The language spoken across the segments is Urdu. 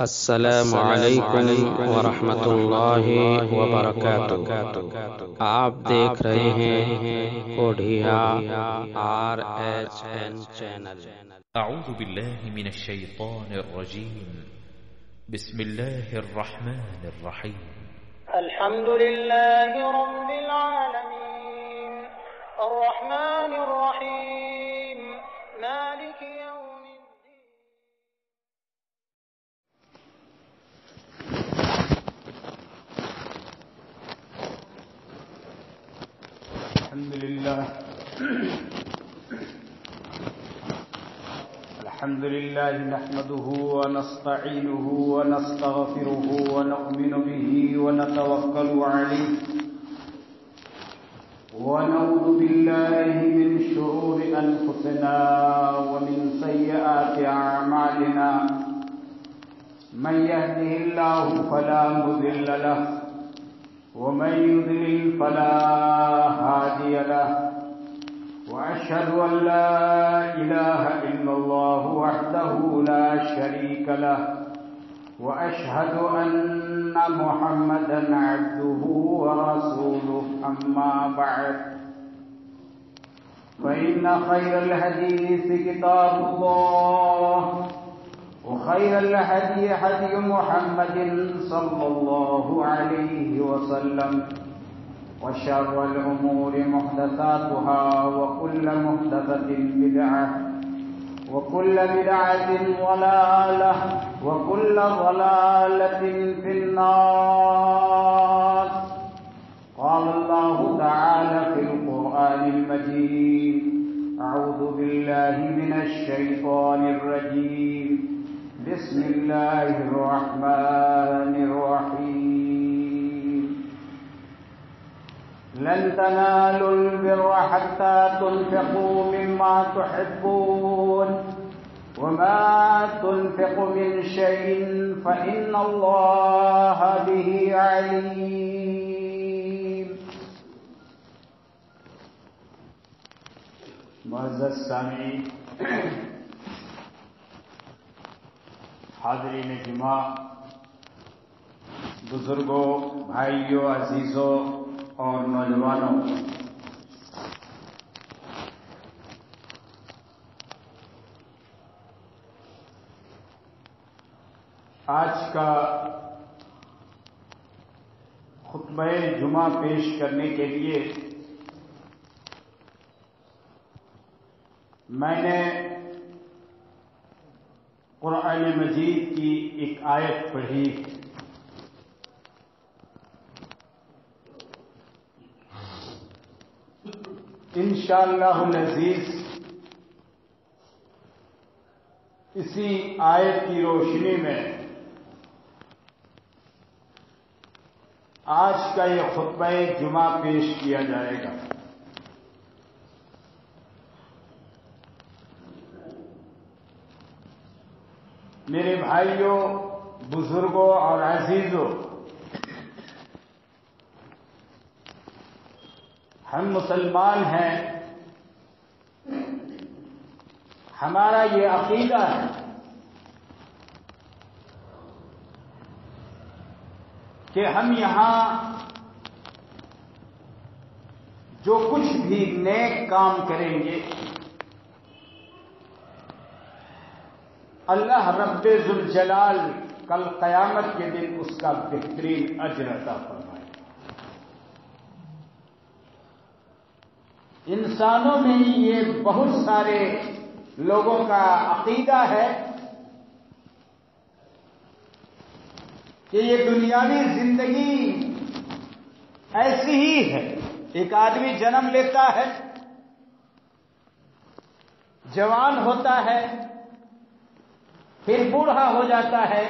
السلام علیکم ورحمۃ اللہ وبرکاتہ۔ آپ دیکھ رہے ہیں اوڈھیا RHN چینل۔ اعوذ باللہ من الشیطان الرجیم، بسم اللہ الرحمن الرحیم۔ الحمد للہ رب العالمین الرحمن الرحیم مالک یوم الدین۔ الحمد لله نحمده ونستعينه ونستغفره ونؤمن به ونتوكل عليه ونعوذ بالله من شرور أنفسنا ومن سيئات أعمالنا، من يهده الله فلا مضل له ومن يضلل فلا هادي له، وأشهد أن لا إله إلا الله وحده لا شريك له، وأشهد أن محمدا عبده ورسوله، أما بعد فإن خير الحديث كتاب الله، وخير الهدي هدي محمد صلى الله عليه وسلم، وشر الأمور محدثاتها، وكل محدثة بدعة، وكل بدعة ضلالة، وكل ضلالة في النار۔ قال الله تعالى في القرآن المجيد: أعوذ بالله من الشيطان الرجيم، بسم الله الرحمن الرحيم۔ لن تنالوا البر حتى تنفقوا مما تحبون، وما تنفقوا من شيء فإن الله به عليم۔ معزز سامعین، حاضرین جمعہ، بزرگوں، بھائیوں، عزیزوں اور نوجوانوں، آج کا خطبہ جمعہ پیش کرنے کے لیے میں نے قرآن مجید کی ایک آیت پڑھی۔ انشاءاللہ العزیز اسی آیت کی روشنی میں آج کا یہ خطبہ جمعہ پیش کیا جائے گا۔ میرے بھائیوں، بزرگوں اور عزیزوں، ہم مسلمان ہیں، ہمارا یہ عقیدہ ہے کہ ہم یہاں جو کچھ بھی نیک کام کریں گے اللہ رب ذوالجلال کل قیامت کے دن اس کا بہترین اجر عطا فرمائے۔ انسانوں میں یہ بہت سارے لوگوں کا عقیدہ ہے کہ یہ دنیاوی زندگی ایسی ہی ہے۔ ایک آدمی جنم لیتا ہے، جوان ہوتا ہے، پھر بوڑھا ہو جاتا ہے،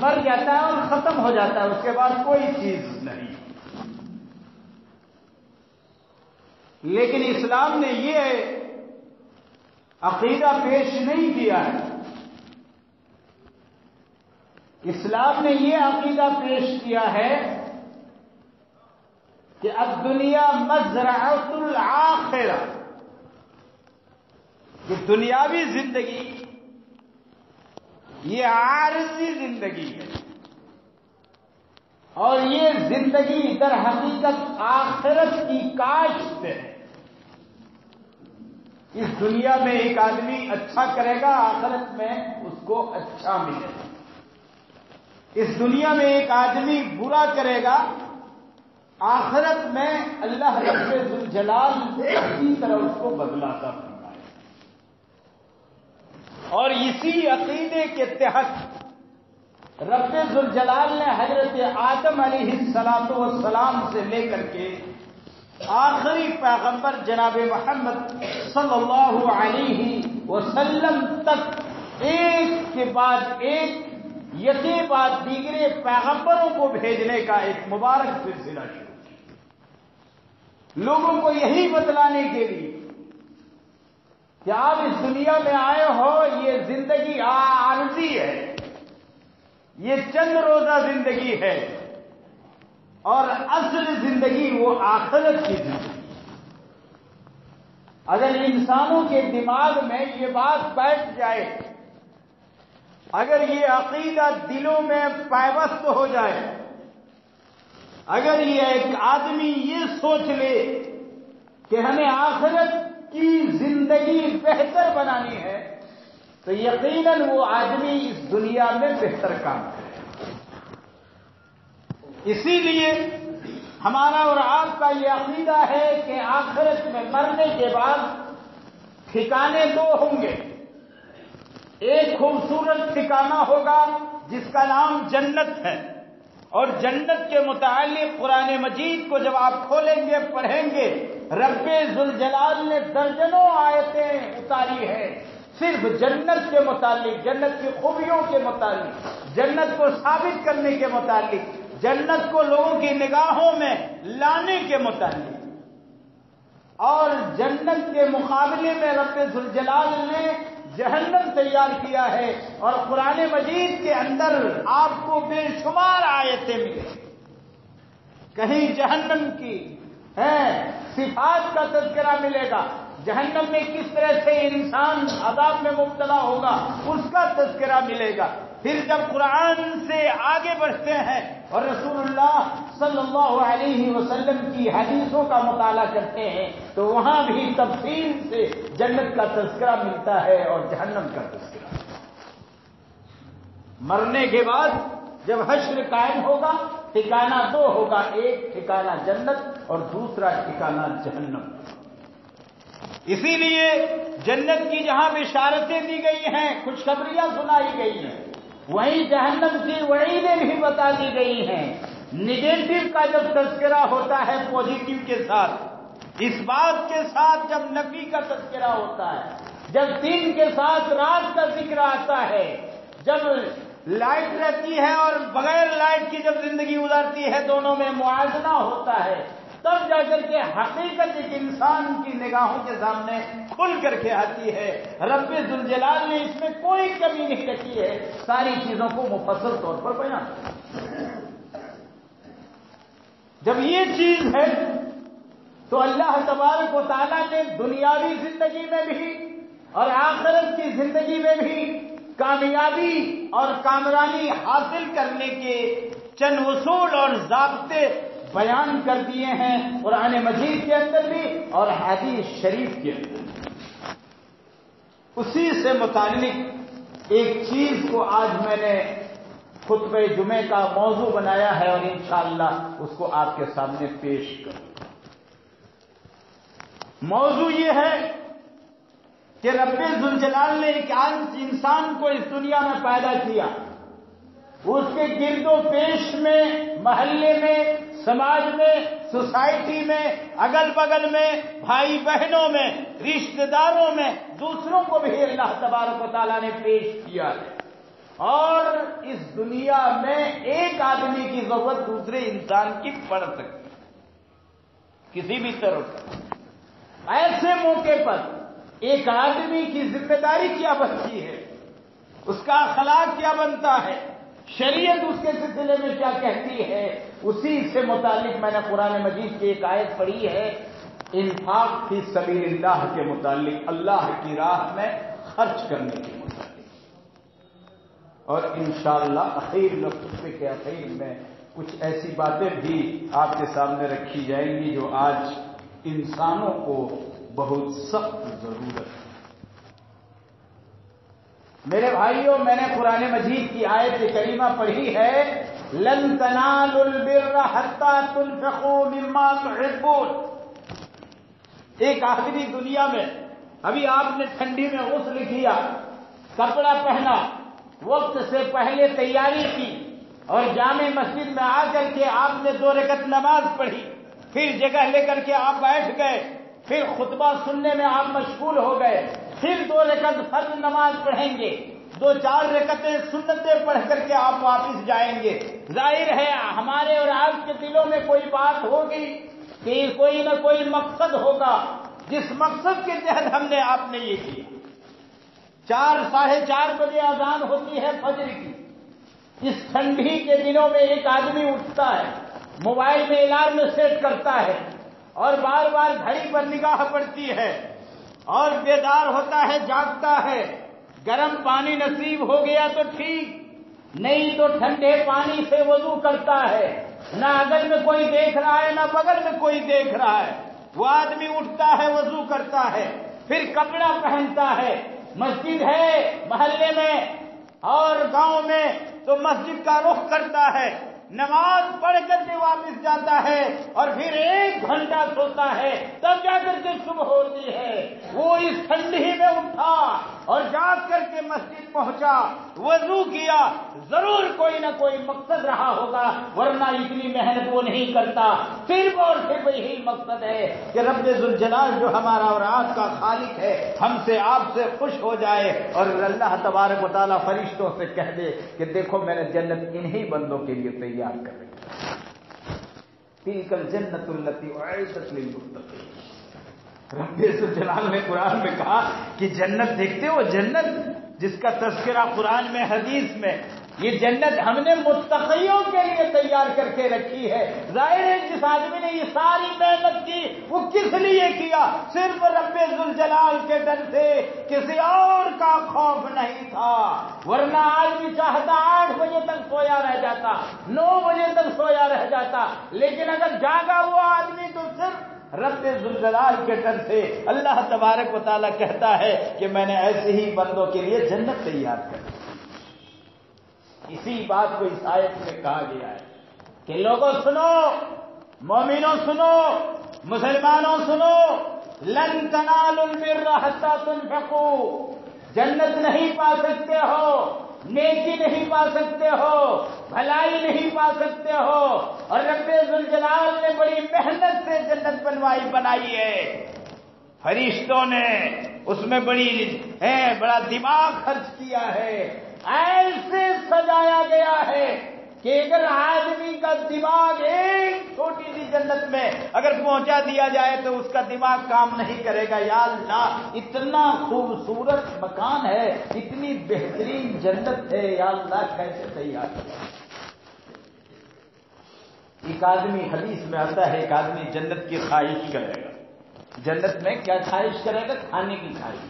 مر جاتا ہے اور ختم ہو جاتا ہے، اس کے بعد کوئی چیز نہیں۔ لیکن اسلام نے یہ عقیدہ پیش نہیں کیا ہے۔ اسلام نے یہ عقیدہ پیش کیا ہے کہ الدنیا مزرعۃ الآخرہ، کہ دنیاوی زندگی یہ عارضی زندگی ہے، اور یہ زندگی در حقیقت آخرت کی کاشت ہے۔ اس دنیا میں ایک آدمی اچھا کرے گا، آخرت میں اس کو اچھا ملے گا۔ اس دنیا میں ایک آدمی برا کرے گا، آخرت میں اللہ رب ذوالجلال اسی طرح اس کو بدلا عطا فرمائے۔ اور اسی عقیدے کے تحت رب ذوالجلال نے حضرت آدم علیہ السلام سے لے کر کے آخری پیغمبر جناب محمد صلی اللہ علیہ وسلم تک ایک کے بعد ایک، یکے بعد دیگرے پیغمبروں کو بھیجنے کا ایک مبارک سلسلہ شروع کیا، لوگوں کو یہی بتلانے کے لیے کہ آپ اس دنیا میں آئے ہو، یہ زندگی عارضی ہے، یہ چند روزہ زندگی ہے، اور اصل زندگی وہ آخرت کی زندگی۔ اگر انسانوں کے دماغ میں یہ بات بیٹھ جائے، اگر یہ عقیدہ دلوں میں پیوست ہو جائے، اگر یہ ایک آدمی یہ سوچ لے کہ ہمیں آخرت کی زندگی بہتر بنانی ہے، تو یقیناً وہ آدمی اس دنیا میں بہتر کام کرے۔ اسی لیے ہمارا اور آپ کا یہ عقیدہ ہے کہ آخرت میں مرنے کے بعد ٹھکانے دو ہوں گے۔ ایک خوبصورت ٹھکانہ ہوگا جس کا نام جنت ہے، اور جنت کے متعلق قرآن مجید کو جب آپ کھولیں گے پڑھیں گے، رب ذوالجلال نے درجنوں آیتیں اتاری ہیں صرف جنت کے متعلق، جنت کی خوبیوں کے متعلق، جنت کو ثابت کرنے کے متعلق، جنت کو لوگوں کی نگاہوں میں لانے کے متعلق۔ اور جنت کے مقابلے میں رب ذوالجلال نے جہنم تیار کیا ہے، اور قرآن مجید کے اندر آپ کو بے شمار آیتیں ملیں، کہیں جہنم کی صفات کا تذکرہ ملے گا، جہنم میں کس طرح سے انسان عذاب میں مبتلا ہوگا اس کا تذکرہ ملے گا۔ پھر جب قرآن سے آگے بڑھتے ہیں اور رسول اللہ صلی اللہ علیہ وسلم کی حدیثوں کا مطالعہ کرتے ہیں تو وہاں بھی تفصیل سے جنت کا تذکرہ ملتا ہے اور جہنم کا تذکرہ۔ مرنے کے بعد جب حشر قائم ہوگا ٹھکانہ دو ہوگا، ایک ٹھکانہ جنت اور دوسرا ٹھکانہ جہنم۔ اسی لیے جنت کی جہاں بشارتیں دی گئی ہیں، خوشخبریاں سنائی گئی ہیں، وہیں جہنم کی وعیدیں بھی بتا دی گئی ہیں۔ نگیٹو کا جب تذکرہ ہوتا ہے پازیٹو کے ساتھ، اس بات کے ساتھ جب نفی کا تذکرہ ہوتا ہے، جب دن کے ساتھ رات کا ذکر آتا ہے، جب لائٹ رہتی ہے اور بغیر لائٹ کی جب زندگی گزارتی ہے، دونوں میں موازنہ ہوتا ہے، تب جا کر کے حقیقت ایک انسان کی نگاہوں کے سامنے کھل کر کے آتی ہے۔ رب ذوالجلال نے اس میں کوئی کمی نہیں رکھی ہے، ساری چیزوں کو مفصل طور پر بیان کیا۔ جب یہ چیز ہے تو اللہ تبارک و تعالیٰ نے دنیاوی زندگی میں بھی اور آخرت کی زندگی میں بھی کامیابی اور کامرانی حاصل کرنے کے چند اصول اور ضابطے بیان کر دیے ہیں قرآن مجید کے اندر بھی اور حدیث شریف کے اندر بھی۔ اسی سے متعلق ایک چیز کو آج میں نے خطبہ جمعے کا موضوع بنایا ہے اور انشاءاللہ اس کو آپ کے سامنے پیش کروں۔ موضوع یہ ہے کہ رب ذوالجلال نے ایک انسان کو اس دنیا میں پیدا کیا، اس کے گرد و پیش میں، محلے میں، سماج میں، سوسائٹی میں، اگل بگل میں، بھائی بہنوں میں، رشتہ داروں میں، دوسروں کو بھی اللہ تبارک و تعالیٰ نے پیش کیا ہے۔ اور اس دنیا میں ایک آدمی کی ضرورت دوسرے انسان کی پڑ سکتی ہے کسی بھی طرح۔ ایسے موقع پر ایک آدمی کی ذمہ داری کیا بنتی ہے، اس کا اخلاق کیا بنتا ہے، شریعت اس کے سلسلے میں کیا کہتی ہے، اسی سے متعلق میں نے قرآن مجید کی ایک آیت پڑھی ہے، انفاق فی سبیل اللہ کے متعلق، اللہ کی راہ میں خرچ کرنے کے متعلق۔ اور انشاءاللہ اخیر خطبے کے اخیر میں کچھ ایسی باتیں بھی آپ کے سامنے رکھی جائیں گی جو آج انسانوں کو بہت سخت ضرورت ہے۔ میرے بھائیوں، میں نے قرآن مجید کی آیت کریمہ پڑھی ہے، لن تنالوا البر حتى تنفقوا مما تحبون۔ ایک آدمی دنیا میں، ابھی آپ نے ٹھنڈی میں غسل کیا، کپڑا پہنا، وقت سے پہلے تیاری کی اور جامع مسجد میں آ کر کے آپ نے 2 رکعت نماز پڑھی، پھر جگہ لے کر کے آپ بیٹھ گئے، پھر خطبہ سننے میں آپ مشغول ہو گئے، پھر 2 رکعت فرض نماز پڑھیں گے، 2-4 رکعتیں سنتیں پڑھ کر کے آپ واپس جائیں گے۔ ظاہر ہے ہمارے اور آپ کے دلوں میں کوئی بات ہوگی کہ کوئی نہ کوئی مقصد ہوگا، جس مقصد کے تحت ہم نے آپ نے یہ کیا۔ 4-4:30 بجے اذان ہوتی ہے فجر کی، اس ٹھنڈی کے دنوں میں ایک آدمی اٹھتا ہے، موبائل میں الارم سیٹ کرتا ہے اور بار بار گھڑی پر نگاہ پڑتی ہے اور بیدار ہوتا ہے، جاگتا ہے۔ گرم پانی نصیب ہو گیا تو ٹھیک، نہیں تو ٹھنڈے پانی سے وضو کرتا ہے، نہ اگل میں کوئی دیکھ رہا ہے نہ بغل میں کوئی دیکھ رہا ہے۔ وہ آدمی اٹھتا ہے، وضو کرتا ہے، پھر کپڑا پہنتا ہے، مسجد ہے محلے میں اور گاؤں میں تو مسجد کا رخ کرتا ہے، نماز پڑھ کر کے واپس جاتا ہے اور پھر 1 گھنٹہ سوتا ہے، تب جا کر کے صبح ہوتی ہے۔ وہ اس ٹھنڈی میں اٹھا اور جاگ کر کے مسجد پہنچا، وضو کیا، ضرور کوئی نہ کوئی مقصد رہا ہوگا، ورنہ اتنی محنت وہ نہیں کرتا۔ صرف اور صرف یہی مقصد ہے کہ رب ذوالجلال جو ہمارا اور آپ کا خالق ہے ہم سے آپ سے خوش ہو جائے اور اللہ تبارک و تعالیٰ فرشتوں سے کہہ دے کہ دیکھو میں نے جنت انہی بندوں کے لیے تیار کر رکھی ہے، تلک الجنت التی اعدت للمتقین۔ رب ذوالجلال نے قرآن میں کہا کہ جنت دیکھتے ہو، جنت جس کا تذکرہ قرآن میں حدیث میں، یہ جنت ہم نے متقیوں کے لیے تیار کر کے رکھی ہے۔ ظاہر ہے جس آدمی نے یہ ساری محنت کی وہ کس لیے کیا؟ صرف رب ذوالجلال کے ڈر سے، کسی اور کا خوف نہیں تھا، ورنہ آدمی چاہتا 8 بجے تک سویا رہ جاتا، 9 بجے تک سویا رہ جاتا، لیکن اگر جاگا ہوا آدمی تو صرف رب ذوالجلال کے ڈر سے۔ اللہ تبارک و تعالیٰ کہتا ہے کہ میں نے ایسے ہی بندوں کے لیے جنت تیار کر دی۔ اسی بات کو اس آیت میں کہا گیا ہے کہ لوگوں سنو، مومنوں سنو، مسلمانوں سنو، لن تنالوا البر حتى تنفقوا، جنت نہیں پا سکتے ہو، نیکی نہیں پا سکتے ہو، بھلائی نہیں پا سکتے ہو، اور رب ذوالجلال نے بڑی محنت سے جنت بنائی ہے، فرشتوں نے اس میں بڑا دماغ خرچ کیا ہے، ایسے سجایا گیا ہے کہ اگر آدمی کا دماغ ایک چھوٹی سی جنت میں اگر پہنچا دیا جائے تو اس کا دماغ کام نہیں کرے گا۔ یا اللہ، اتنا خوبصورت مکان ہے، اتنی بہترین جنت ہے، یا اللہ کیسے تیار کیا؟ ایک آدمی، حدیث میں آتا ہے، ایک آدمی جنت کی خواہش کرے گا۔ جنت میں کیا خواہش کرے گا؟ کھانے کی خواہش،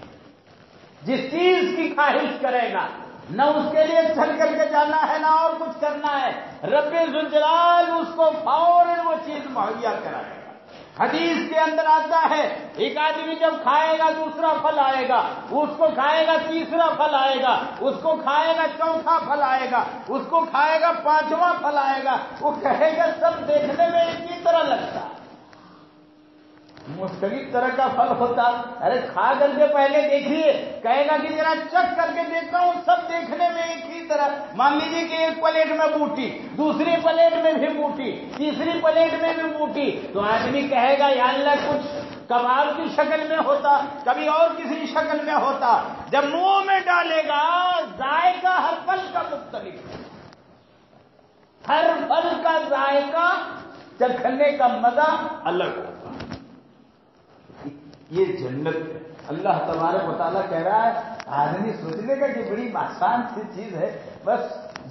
جس چیز کی خواہش کرے گا، نہ اس کے لیے چل کر کے جانا ہے نہ اور کچھ کرنا ہے، رب ذوالجلال اس کو فوراً وہ چیز مہیا کرائے گا۔ حدیث کے اندر آتا ہے ایک آدمی جب کھائے گا دوسرا پھل آئے گا، اس کو کھائے گا تیسرا پھل آئے گا، اس کو کھائے گا چوتھا پھل آئے گا، اس کو کھائے گا پانچواں پھل آئے گا، وہ کہے گا سب دیکھنے میں ایک ہی طرح لگتا ہے، مختلف طرح کا پھل ہوتا، ارے کھا کر کے پہلے دیکھیے، کہے گا کہ ذرا چکھ کر کے دیکھتا ہوں، سب دیکھنے میں ایک ہی طرح۔ مان لیجیے کہ ایک پلیٹ میں بوٹی، دوسری پلیٹ میں بھی بوٹی، تیسری پلیٹ میں بھی بوٹی، تو آدمی کہے گا یا اللہ کچھ کباب کی شکل میں ہوتا، کبھی اور کسی شکل میں ہوتا۔ جب منہ میں ڈالے گا ذائقہ ہر پھل کا مختلف ہے، ہر پھل کا ذائقہ چکھنے کا مزہ الگ ہوتا۔ یہ جنت ہے۔ اللہ تبارک و تعالیٰ کہہ رہا ہے، آدمی سوچنے کا کہ بڑی آسان سی چیز ہے، بس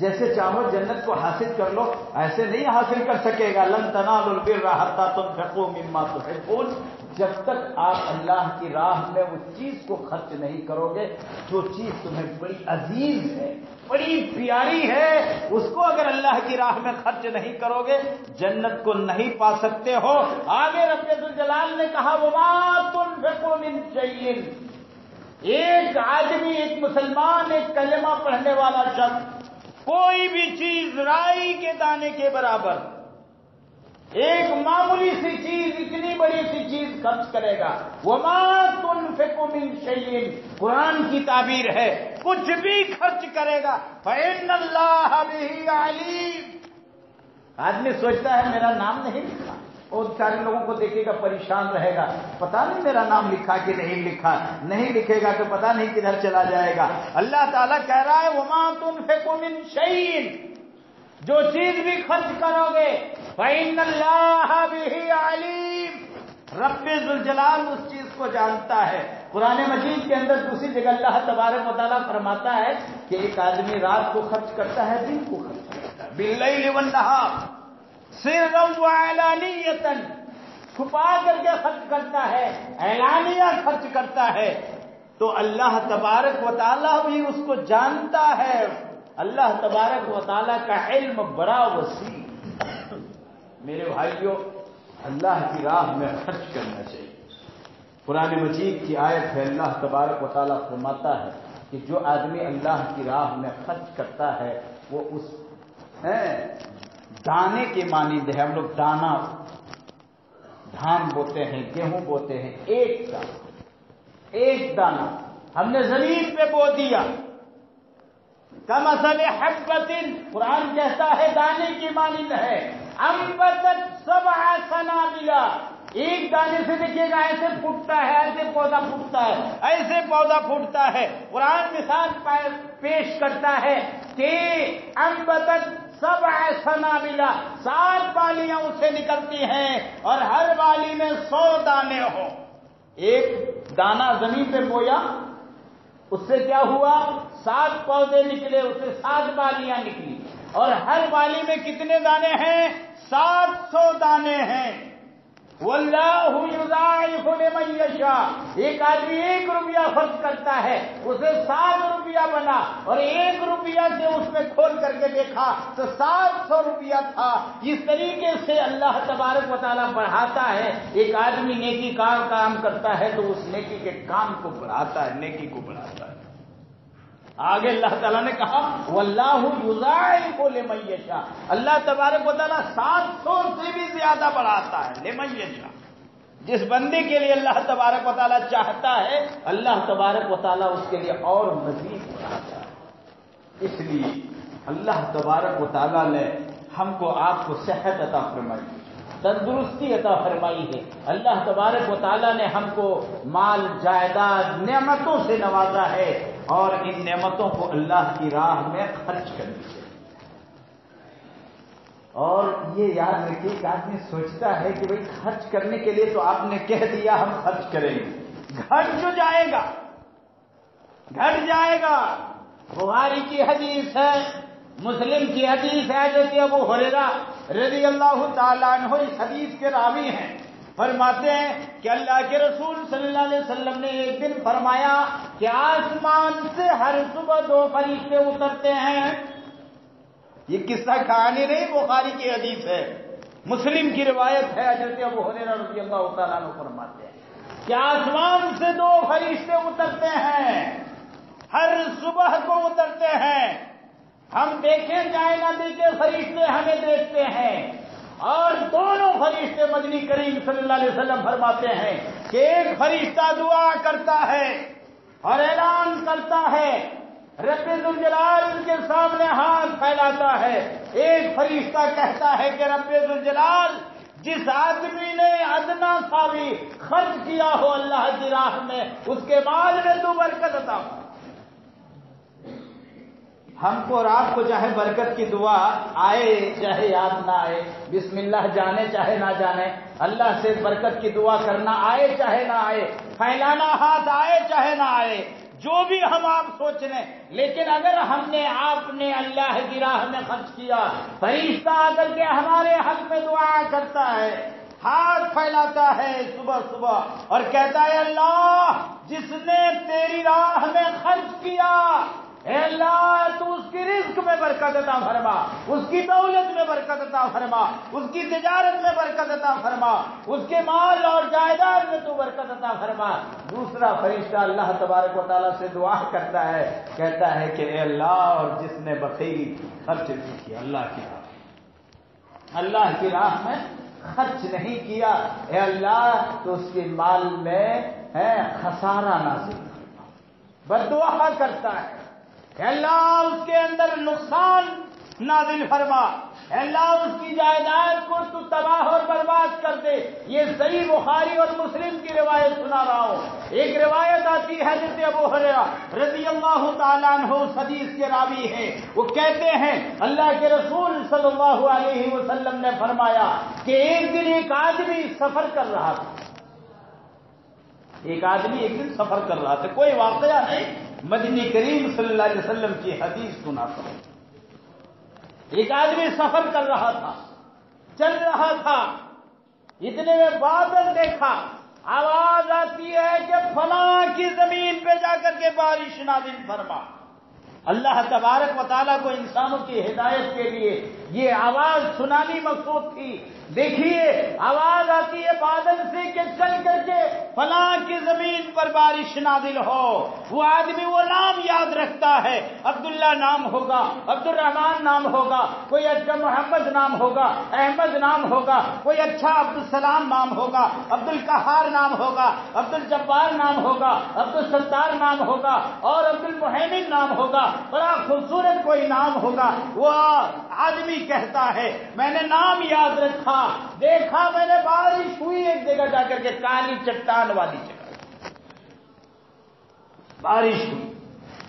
جیسے چاہو جنت کو حاصل کر لو، ایسے نہیں حاصل کر سکے گا۔ لن تنالوا البر حتى تنفقوا مما تحبون، جب تک آپ اللہ کی راہ میں اس چیز کو خرچ نہیں کرو گے جو چیز تمہیں بڑی عزیز ہے، بڑی پیاری ہے، اس کو اگر اللہ کی راہ میں خرچ نہیں کرو گے جنت کو نہیں پا سکتے ہو۔ آگے رب ذوالجلال نے کہا وَمَا تُنْفِقُوا مِنْ شَيْءٍ، ایک آدمی، ایک مسلمان، ایک کلمہ پڑھنے والا شخص کوئی بھی چیز رائی کے دانے کے برابر، ایک معمولی سی چیز اتنی بڑی سی چیز خرچ کرے گا، وَمَا تُنْفِقُوا مِنْ شَيْءٍ، قرآن کی تعبیر ہے کچھ بھی خرچ کرے گا فَإِنَّ اللَّهَ بِهِ عَلِيمٌ۔ آدمی سوچتا ہے میرا نام نہیں لکھا، اور سارے لوگوں کو دیکھے گا پریشان رہے گا، پتہ نہیں میرا نام لکھا کہ نہیں لکھا، نہیں لکھے گا تو پتہ نہیں کدھر چلا جائے گا۔ اللہ تعالیٰ کہہ رہا ہے وَمَا تُنْفِقُوا مِنْ شَيْءٍ، جو چیز بھی خرچ کرو گے فَإِنَّ اللَّهَ بِهِ عَلِيمٌ، رب ذوالجلال اس چیز کو جانتا ہے۔ قرآن مجید کے اندر دوسری جگہ اللہ تبارک و تعالیٰ فرماتا ہے کہ ایک آدمی رات کو خرچ کرتا ہے، دن کو خرچ کرتا ہے، بِاللَّيْلِ وَالنَّهَارِ سِرًّا وَعَلَانِيَّةً، چھپا کر کے خرچ کرتا ہے، اعلانیہ خرچ کرتا ہے، تو اللہ تبارک و تعالیٰ بھی اس کو جانتا ہے۔ اللہ تبارک و تعالیٰ کا علم بڑا وسیع۔ میرے بھائیوں، اللہ کی راہ میں خرچ کرنا چاہیے۔ قرآن مجید کی آیت ہے، اللہ تبارک و تعالیٰ فرماتا ہے کہ جو آدمی اللہ کی راہ میں خرچ کرتا ہے وہ اس دانے کے مانند ہے۔ ہم لوگ دانا، دھان بوتے ہیں، گیہوں بوتے ہیں، ایک دانہ ہم نے زمین پہ بو دیا، کمثل حبۃ، قرآن کہتا ہے دانے کی مانند ہے، انبتت 7 سنابل، ایک دانے سے دیکھیے گا ایسے پھوٹتا ہے، ایسے پودا پھوٹتا ہے، ایسے پودا پھوٹتا ہے۔ قرآن مثال پیش کرتا ہے کہ انبتت 7 سنابل، 7 بالیاں اس سے نکلتی ہیں اور ہر بالی میں 100 دانے ہو۔ ایک دانہ زمین پہ بویا، اس سے کیا ہوا؟ 7 پودے نکلے، اس سے 7 بالیاں نکلی، اور ہر بالی میں کتنے دانے ہیں؟ 700 دانے ہیں۔ وَاللَّهُ يُضَاعِفُ لِمَن يَشَاءُ، ایک آدمی 1 روپیہ خرچ کرتا ہے، اسے 7 روپیہ بنا، اور 1 روپیہ سے اس میں کھول کر کے دیکھا تو 700 روپیہ تھا۔ اس طریقے سے اللہ تبارک و تعالیٰ بڑھاتا ہے۔ ایک آدمی نیکی کا کام کرتا ہے تو اس نیکی کے کام کو بڑھاتا ہے، نیکی کو بڑھاتا ہے۔ آگے اللہ تعالیٰ نے کہا وَاللَّهُ يُضَاعِفُ لِمَن يَشَاءُ، اللہ تبارک و تعالیٰ 700 سے بھی زیادہ بڑھاتا ہے، لمن یشاء، جس بندے کے لیے اللہ تبارک و تعالیٰ چاہتا ہے اللہ تبارک و تعالیٰ اس کے لیے اور مزید بڑھاتا ہے۔ اس لیے اللہ تبارک و تعالیٰ نے ہم کو، آپ کو صحت عطا فرمائی، تندرستی عطا فرمائی ہے۔ اللہ تبارک و تعالیٰ نے ہم کو مال، جائیداد، نعمتوں سے نوازا ہے، اور ان نعمتوں کو اللہ کی راہ میں خرچ کرنی چاہیے۔ اور یہ یاد رکھیے کہ آدمی سوچتا ہے کہ بھئی خرچ کرنے کے لیے تو آپ نے کہہ دیا ہم خرچ کریں گے، گھٹ جو جائے گا، گھٹ جائے گا۔ بخاری کی حدیث ہے، مسلم کی حدیث ہے، حضرت ابو ہریرہ رضی اللہ تعالیٰ عنہ اس حدیث کے راوی ہیں، فرماتے ہیں کہ اللہ کے رسول صلی اللہ علیہ وسلم نے ایک دن فرمایا کہ آسمان سے ہر صبح 2 فرشتے اترتے ہیں۔ یہ قصہ کہانی نہیں، بخاری کی حدیث ہے، مسلم کی روایت ہے، حضرت ابو ہریرہ رضی اللہ تعالیٰ عنہ فرماتے ہیں کہ آسمان سے 2 فرشتے اترتے ہیں، ہر صبح کو اترتے ہیں۔ ہم دیکھیں جائے نہ دیکھیں، فرشتے ہمیں دیکھتے ہیں، اور دونوں فرشتے مدنی کریم صلی اللہ علیہ وسلم فرماتے ہیں کہ ایک فرشتہ دعا کرتا ہے اور اعلان کرتا ہے، رب ذوالجلال کے سامنے ہاتھ پھیلاتا ہے، ایک فرشتہ کہتا ہے کہ رب ذوالجلال جس آدمی نے ادنا سا بھی خرچ کیا ہو اللہ کی راہ میں، اس کے مال میں تو برکت عطا ہو۔ ہم کو اور آپ کو چاہے برکت کی دعا آئے چاہے یاد نہ آئے، بسم اللہ جانے چاہے نہ جانے، اللہ سے برکت کی دعا کرنا آئے چاہے نہ آئے، پھیلانا ہاتھ آئے چاہے نہ آئے، جو بھی ہم آپ سوچ لیں، لیکن اگر ہم نے آپ نے اللہ کی راہ میں خرچ کیا، فرشتہ آ کر کے ہمارے حق میں دعا کرتا ہے، ہاتھ پھیلاتا ہے صبح صبح اور کہتا ہے اللہ جس نے تیری راہ میں خرچ کیا، اے اللہ تو اس کی رزق میں میں برکت عطا فرما، اس کی دولت میں برکت عطا فرما، اس کی تجارت میں برکت عطا فرما، اس کے مال اور جائیداد میں تو برکت عطا فرما۔ دوسرا فرشتہ اللہ تبارک و تعالیٰ سے دعا کرتا ہے، کہتا ہے کہ اے اللہ، اور جس نے بخیلی خرچ نہیں کیا اللہ کی راہ میں خرچ نہیں کیا، اے اللہ تو اس کے مال میں خسارہ نازل کرنا۔ بد دعا کرتا ہے، اے اللہ اس کے اندر نقصان نازل فرما، اے اللہ اس کی جائیداد کو تو تباہ اور برباد کر دے۔ یہ صحیح بخاری اور مسلم کی روایت سنا رہا ہوں۔ ایک روایت آتی ہے حضرت ابو ہریرہ رضی اللہ تعالیٰ عنہ اس حدیث کے راوی ہیں، وہ کہتے ہیں اللہ کے رسول صلی اللہ علیہ وسلم نے فرمایا کہ ایک دن ایک آدمی سفر کر رہا تھا، ایک دن سفر کر رہا تھا، کوئی واقعہ نہیں، مدنی کریم صلی اللہ علیہ وسلم کی حدیث سناتا ہوں۔ ایک آدمی سفر کر رہا تھا، چل رہا تھا، اتنے میں بادل دیکھا، آواز آتی ہے کہ فلاں کی زمین پہ جا کر کے بارش نازل فرما۔ اللہ تبارک و تعالیٰ کو انسانوں کی ہدایت کے لیے یہ آواز سنانی مقصود تھی۔ دیکھیے آواز آتی ہے بادل سے کہ چل کر کے فلاں کی زمین پر بارش نازل ہو۔ وہ آدمی وہ نام یاد رکھتا ہے، عبداللہ نام ہوگا، عبد الرحمان نام ہوگا، کوئی اچھا محمد نام ہوگا، احمد نام ہوگا، کوئی اچھا عبد السلام نام ہوگا، عبد القہار نام ہوگا، عبد الجبار نام ہوگا، عبد الستار نام ہوگا، اور عبد المحیمن نام ہوگا، بڑا خوبصورت کوئی نام ہوگا۔ وہ آدمی کہتا ہے میں نے نام یاد رکھا، دیکھا میں نے بارش ہوئی ایک جگہ جا کر کے کالی چٹان والی جگہ بارش ہوئی۔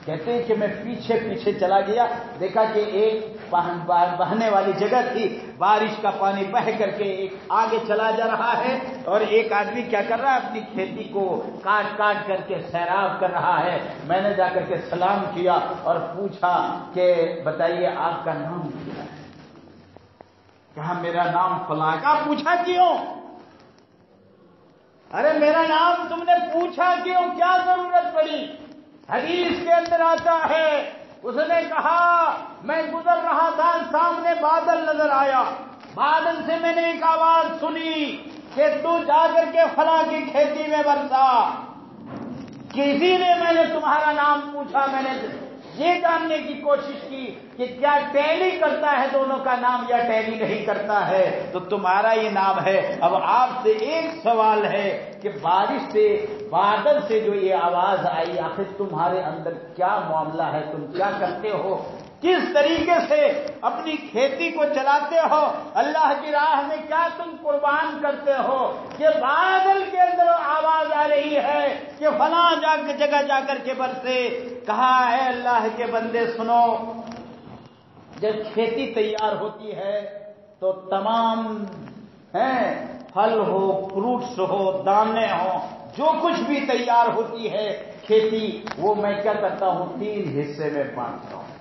کہتے ہیں کہ میں پیچھے پیچھے چلا گیا، دیکھا کہ ایک بہنے والی جگہ تھی، بارش کا پانی بہ کر کے ایک آگے چلا جا رہا ہے، اور ایک آدمی کیا کر رہا ہے اپنی کھیتی کو کاٹ کاٹ کر کے سیراب کر رہا ہے۔ میں نے جا کر کے سلام کیا اور پوچھا کہ بتائیے آپ کا نام کیا ہے؟ کہا میرا نام فلاں۔ کا پوچھا کیوں؟ ارے میرا نام تم نے پوچھا کیوں؟ کیا ضرورت پڑی؟ حدیث کے اندر آتا ہے اس نے کہا میں گزر رہا تھا، سامنے بادل نظر آیا، بادل سے میں نے ایک آواز سنی کہ تو جا کر کے فلاں کی کھیتی میں برسا۔ کسی نے میں نے تمہارا نام پوچھا، میں نے یہ جاننے کی کوشش کی کہ کیا ٹیلی کرتا ہے دونوں کا نام یا ٹیلی نہیں کرتا ہے، تو تمہارا یہ نام ہے۔ اب آپ سے ایک سوال ہے کہ بارش سے بادل سے جو یہ آواز آئی، آخر تمہارے اندر کیا معاملہ ہے؟ تم کیا کرتے ہو؟ کس طریقے سے اپنی کھیتی کو چلاتے ہو؟ اللہ کی راہ میں کیا تم قربان کرتے ہو کہ بادل کے اندر آواز آ رہی ہے کہ فلاں جگہ جا کر کے برسے؟ کہا اے اللہ کے بندے سنو، جب کھیتی تیار ہوتی ہے تو تمام پھل ہو، فروٹس ہو، دانے ہو، جو کچھ بھی تیار ہوتی ہے کھیتی، وہ میں کیا کرتا ہوں 3 حصے میں بانٹتا ہوں۔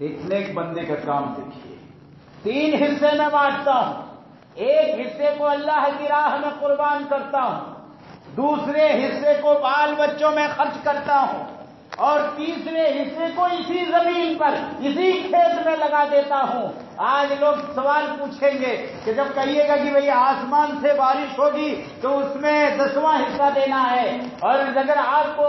ایک نیک بندے کا کام دیکھیے، 3 حصے میں بانٹتا ہوں۔ ایک حصے کو اللہ کی راہ میں قربان کرتا ہوں، دوسرے حصے کو بال بچوں میں خرچ کرتا ہوں، اور تیسرے حصے کو اسی زمین پر، اسی کھیت میں لگا دیتا ہوں۔ آج لوگ سوال پوچھیں گے کہ جب کہیے گا کہ بھئی آسمان سے بارش ہوگی تو اس میں 10واں حصہ دینا ہے، اور اگر آپ کو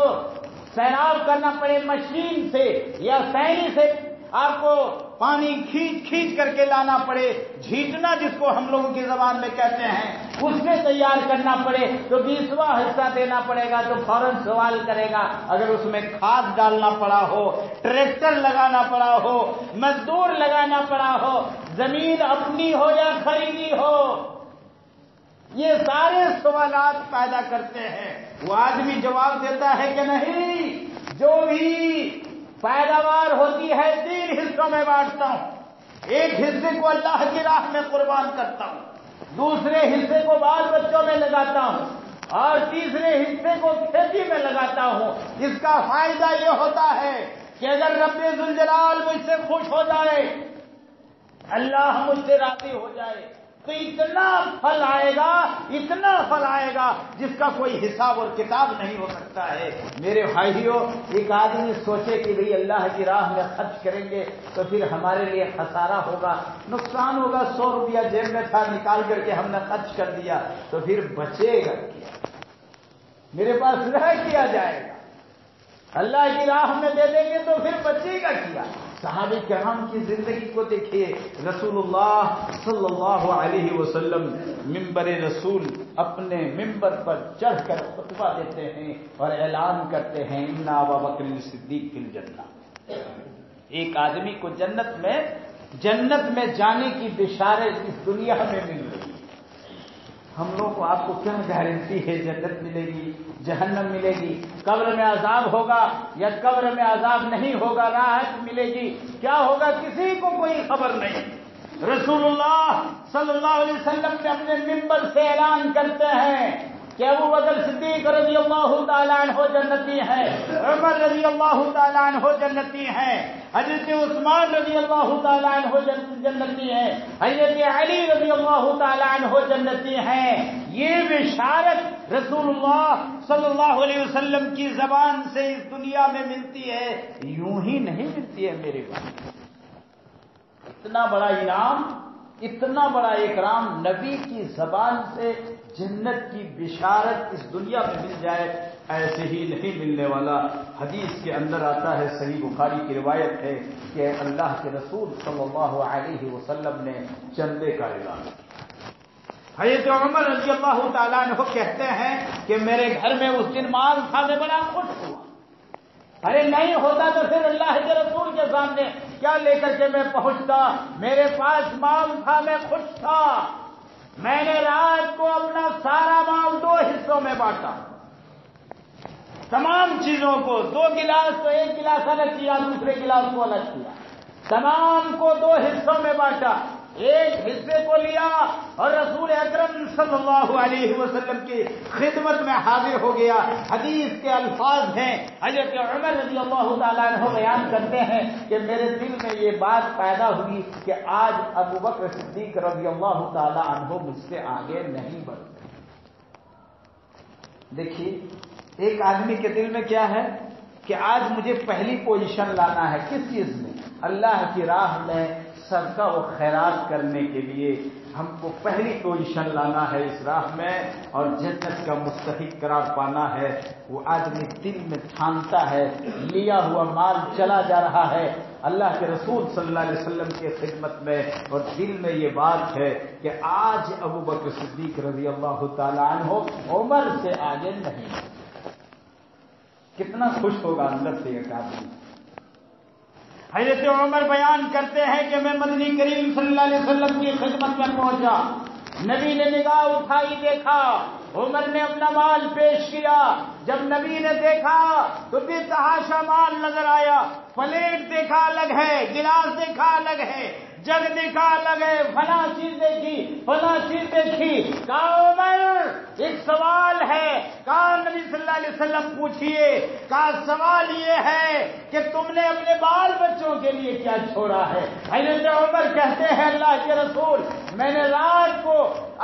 سیراب کرنا پڑے مشین سے یا سینی سے، آپ کو پانی کھینچ کھینچ کر کے لانا پڑے، جھیٹنا جس کو ہم لوگوں کی زبان میں کہتے ہیں، اس میں تیار کرنا پڑے تو 20واں حصہ دینا پڑے گا، تو فوراً سوال کرے گا اگر اس میں کھاد ڈالنا پڑا ہو، ٹریکٹر لگانا پڑا ہو، مزدور لگانا پڑا ہو، زمین اپنی ہو یا خریدی ہو، یہ سارے سوالات پیدا کرتے ہیں۔ وہ آدمی جواب دیتا ہے کہ نہیں، جو بھی پیداوار ہوتی ہے 3 حصوں میں بانٹتا ہوں۔ ایک حصے کو اللہ کی راہ میں قربان کرتا ہوں، دوسرے حصے کو بال بچوں میں لگاتا ہوں، اور تیسرے حصے کو کھیتی میں لگاتا ہوں۔ اس کا فائدہ یہ ہوتا ہے کہ اگر رب ذوالجلال مجھ سے خوش ہو جائے، اللہ مجھ سے راضی ہو جائے، تو اتنا پھل آئے گا، اتنا پھل آئے گا جس کا کوئی حساب اور کتاب نہیں ہو سکتا ہے۔ میرے بھائیوں، ایک آدمی سوچے کہ بھئی اللہ کی راہ میں خرچ کریں گے تو پھر ہمارے لیے خسارہ ہوگا، نقصان ہوگا، 100 روپیہ جیب میں تھا نکال کر کے ہم نے خرچ کر دیا تو پھر بچے گا کیا؟ میرے پاس رہ کیا جائے گا؟ اللہ کی راہ میں دے دیں گے تو پھر بچے گا کیا؟ صحابہ کرام کی زندگی کو دیکھیے، رسول اللہ صلی اللہ علیہ وسلم ممبر رسول اپنے ممبر پر چڑھ کر خطبہ دیتے ہیں اور اعلان کرتے ہیں ان ابا بکر صدیق فی الجنہ۔ ایک آدمی کو جنت میں جانے کی بشارت اس دنیا میں مل رہی ہے۔ ہم لوگ کو آپ کو کیا گارنٹی ہے جنت ملے گی، جہنم ملے گی، قبر میں عذاب ہوگا یا قبر میں عذاب نہیں ہوگا، راحت ملے گی، کیا ہوگا کسی کو کوئی خبر نہیں۔ رسول اللہ صلی اللہ علیہ وسلم نے اپنے ممبر سے اعلان کرتے ہیں کہ ابو بکر صدیق رضی اللہ تعالیٰ عنہ جنتی ہیں، عمر رضی اللہ تعالیٰ عنہ جنتی ہیں، حضرت عثمان رضی اللہ تعالیٰ عنہ جنتی ہیں، حضرت علی رضی اللہ تعالیٰ عنہ جنتی ہیں۔ یہ بشارت رسول اللہ صلی اللہ علیہ وسلم کی زبان سے اس دنیا میں ملتی ہے، یوں ہی نہیں ملتی ہے میرے بھائی۔ اتنا بڑا انعام، اتنا بڑا اکرام، نبی کی زبان سے جنت کی بشارت اس دنیا میں مل جائے، ایسے ہی نہیں ملنے والا۔ حدیث کے اندر آتا ہے، صحیح بخاری کی روایت ہے کہ اللہ کے رسول صلی اللہ علیہ وسلم نے چندے کا اعلان کیا۔ حضرت عمر رضی اللہ تعالیٰ عنہ کہتے ہیں کہ میرے گھر میں اس دن مال تھا، میں بڑا خوش ہوا۔ ارے نہیں ہوتا تو پھر اللہ کے رسول کے سامنے کیا لے کر کے میں پہنچتا؟ میرے پاس مال تھا، میں خوش تھا۔ میں نے رات کو اپنا سارا مال 2 حصوں میں بانٹا، تمام چیزوں کو، 2 گلاس تو 1 گلاس الگ کیا، دوسرے گلاس کو الگ کیا، تمام کو 2 حصوں میں بانٹا، 1 حصے کو لیا اور رسول اکرم صلی اللہ علیہ وسلم کی خدمت میں حاضر ہو گیا۔ حدیث کے الفاظ ہیں، حضرت عمر رضی اللہ تعالیٰ عنہ بیان کرتے ہیں کہ میرے دل میں یہ بات پیدا ہوئی کہ آج ابو بکر صدیق رضی اللہ تعالیٰ عنہ مجھ سے آگے نہیں بڑھتے۔ دیکھیے، ایک آدمی کے دل میں کیا ہے کہ آج مجھے پہلی پوزیشن لانا ہے، کس چیز میں؟ اللہ کی راہ میں صدقہ و خیرات کرنے کے لیے ہم کو پہلی پوزیشن لانا ہے اس راہ میں، اور جنت کا مستحق قرار پانا ہے۔ وہ آدمی دل میں ٹھانتا ہے، لیا ہوا مال چلا جا رہا ہے اللہ کے رسول صلی اللہ علیہ وسلم کی خدمت میں، اور دل میں یہ بات ہے کہ آج ابو بکر صدیق رضی اللہ تعالیٰ عنہ عمر سے آگے نہیں۔ کتنا خوش ہوگا اندر سے ایک آدمی۔ حضرت عمر بیان کرتے ہیں کہ میں مدنی کریم صلی اللہ علیہ وسلم کی خدمت میں پہنچا، نبی نے نگاہ اٹھائی، دیکھا، عمر نے اپنا مال پیش کیا۔ جب نبی نے دیکھا تو بے تحاشا مال نظر آیا، پلیٹ دیکھا الگ ہے، گلاس دیکھا الگ ہے، جگ دیکھا الگ ہے، فلاں چیز دیکھی، فلاں چیز دیکھی۔ کہا عمر ایک سوال ہے، کہا نبی صلی اللہ علیہ وسلم پوچھئے۔ کہا سوال یہ ہے کہ تم نے اپنے بال بچوں کے لیے کیا چھوڑا ہے؟ حضرت عمر کہتے ہیں اللہ کے رسول، میں نے رات کو